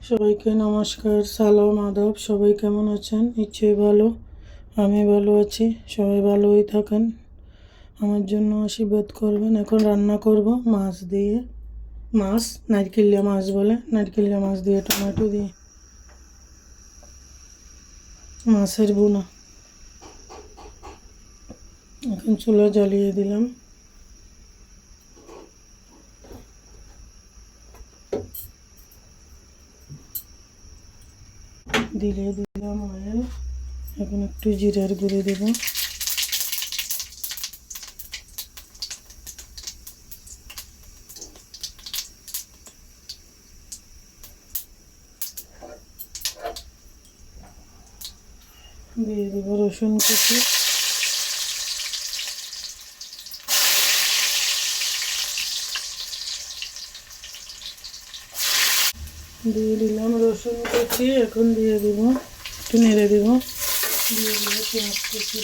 সবাইকে নমস্কার, সালাম, আদাব। সবাই কেমন আছেন? নিশ্চয়ই ভালো। আমি ভালো আছি। সবাই ভালোই থাকেন, আমার জন্য আশীর্বাদ করবেন। এখন রান্না করব মাছ দিয়ে, নারকেলিয়া মাছ বলে, নারকেলিয়া মাছ দিয়ে টমেটো দিয়ে মাছের বুনা। এখন চুলা জ্বালিয়ে দিলাম, দিলাম অয়েল। এখন একটু জিরার গুঁড়ো দেব, দিয়ে দেবো রসুন কুচি, দিয়ে দিলাম রসুন কুচি। এখন দিয়ে দিব, একটু নেড়ে দেব, দিয়ে দেবো পেঁয়াজ কুচি।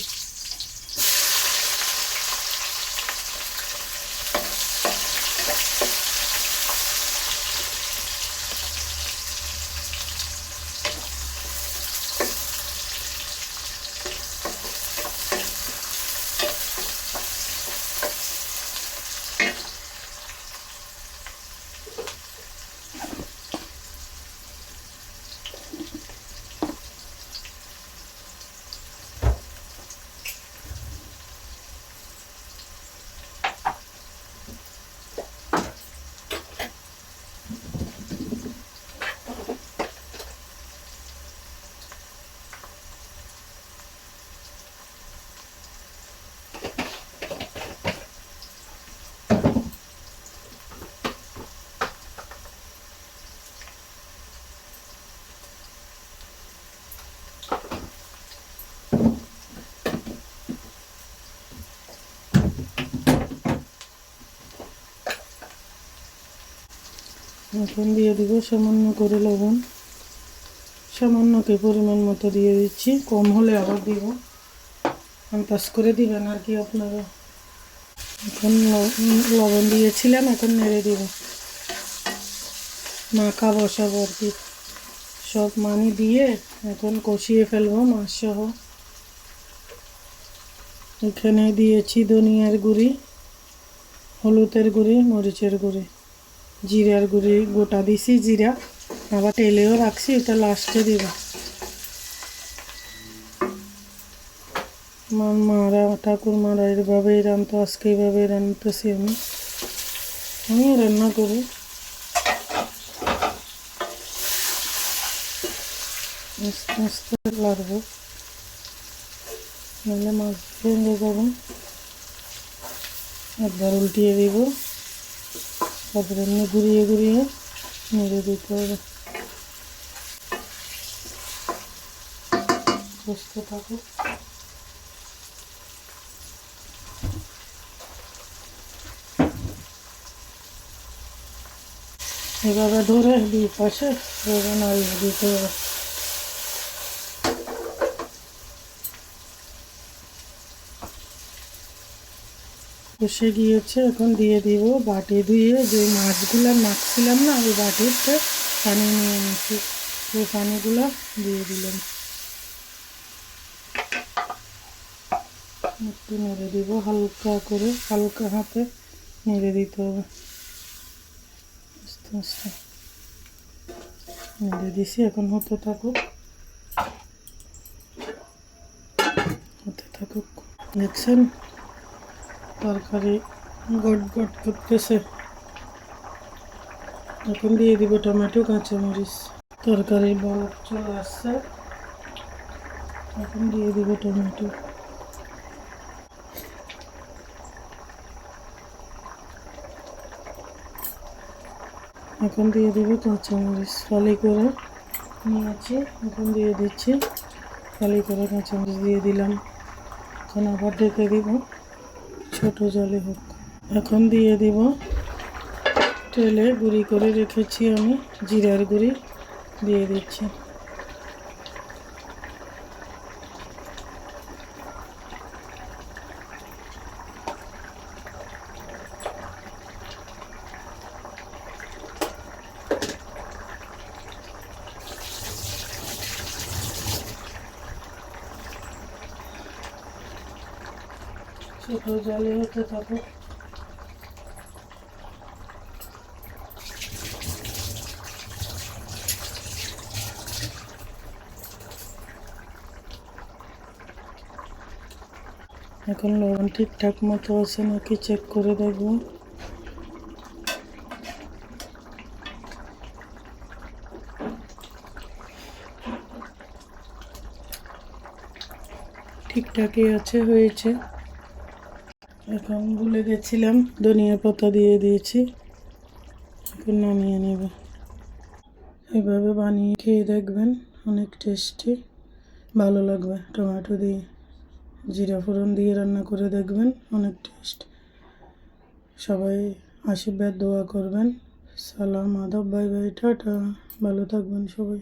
এখন দিয়ে দিব সামান্য করে লবণ, সামান্যকে পরিমাণ মতো দিয়ে দিচ্ছি। কম হলে আবার দিব, আন্দাজ করে দিবেন আর কি আপনারা। এখন লবণ দিয়েছিলাম, এখন নেড়ে দিব, মাখা বসাবো আর কি। সব মানি দিয়ে এখন কষিয়ে ফেলবো মাছ সহ। এখানে দিয়েছি ধনিয়ার গুঁড়ি, হলুদের গুঁড়ি, মরিচের গুঁড়ি, জিরার গুঁড়ি গোটা দিছি, জিরা আবার তেলেও রাখছি, এটা লাস্টে দিব। আমার মারা ঠাকুর মারা এইভাবেই রান্নতো, আজকে এইভাবেই রান্নতেছি আমিও রান্না করি। আস্তে আস্তে লাগবে, নাহলে মাছ ভেঙে যাবে। একবার উল্টিয়ে দিব, তারপরে এমনি ঘুরিয়ে ঘুরিয়ে নেড়ে দিতে হবে। কষতে থাকুক। এভাবে ধরে দুই পাশে নাড়িয়ে দিতে হবে। কষে গিয়েছে, এখন দিয়ে দিব বাটি ধুয়ে যে মাছগুলো মাখছিলাম না, ওই বাটিতে পানি নিয়ে নিচ্ছি, ওই পানিগুলো দিয়ে দিলাম। একটু নেড়ে দিব হালকা করে, হালকা হাতে নেড়ে দিতে হবে। আস্তে আস্তে নেড়ে দিছি, এখন হতে থাকুক, হতে থাকুক। দেখছেন তরকারি গট গট করতেছে। এখন দিয়ে দিব টমেটো, কাঁচামরিচ। তরকারির বলক চলে আসছে, এখন দিয়ে দিব টমেটো। এখন দিয়ে দিব কাঁচামরিচ, ফালি করে নিয়েছি, এখন দিয়ে দিচ্ছি। ফালি করে কাঁচামরিচ দিয়ে দিলাম। এখন আবার ঢেকে দিব, ছোট জালে হোক। এখন দিয়ে দিব তেলে গুঁড়ি করে রেখেছি আমি জিরার গুঁড়ি, দিয়ে দিচ্ছি। ছোট জালে হতে থাকুক। এখন লবণ ঠিকঠাক মতো আছে নাকি চেক করে দেখবো। ঠিকঠাকই আছে, হয়েছে। এখন ভুলে গেছিলাম, ধনিয়া পাতা দিয়ে দিয়েছি। এখন নামিয়ে নেব। এভাবে বানিয়ে খেয়ে দেখবেন, অনেক টেস্টি, ভালো লাগবে। টমেটো দিয়ে জিরা ফোড়ন দিয়ে রান্না করে দেখবেন, অনেক টেস্ট। সবাই আশীর্বাদ দোয়া করবেন। সালাম, আদব, বাই বাই, টাটা। ভালো থাকবেন সবাই।